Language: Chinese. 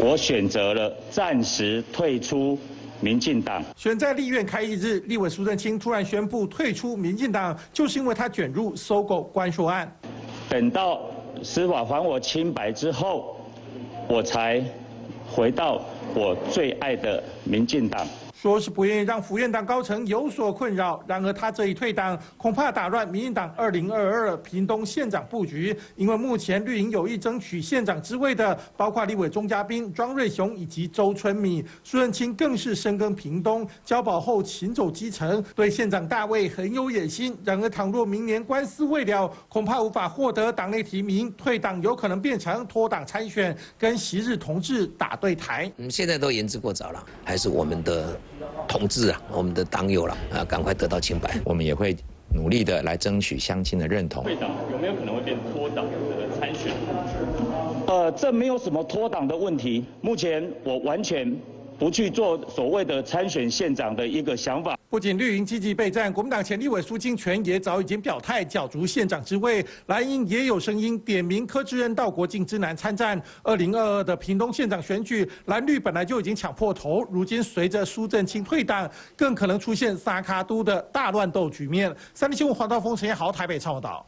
我选择了暂时退出民进党。选在立院开议日，立委苏震清突然宣布退出民进党，就是因为他卷入搜狗关说案。等到司法还我清白之后，我才回到我最爱的民进党。说是不愿意让府院党高层有所困扰，然而他这一退党，恐怕打乱民进党2022屏东县长布局。因为目前绿营有意争取县长之位的，包括立委钟嘉宾、庄瑞雄以及周春米。苏震清更是深耕屏东，交保后勤走基层，对县长大位很有野心。然而倘若明年官司未了，恐怕无法获得党内提名，退党有可能变成脱党参选，跟昔日同志打对台。现在都言之过早了，还是我们的同志啊，我们的党友了啊，赶快得到清白。我们也会努力的来争取乡亲的认同。退党有没有可能会变脱党的参选？这没有什么脱党的问题。目前我完全不去做所谓的参选县长的一个想法。不仅绿营积极备战，国民党前立委苏金泉也早已经表态角逐县长之位。蓝营也有声音点名柯志恩到国境之南参战。2022的屏东县长选举，蓝绿本来就已经抢破头，如今随着苏震清退党，更可能出现沙卡都的大乱斗局面。三立新闻黄道峰、陈彦豪台北报道。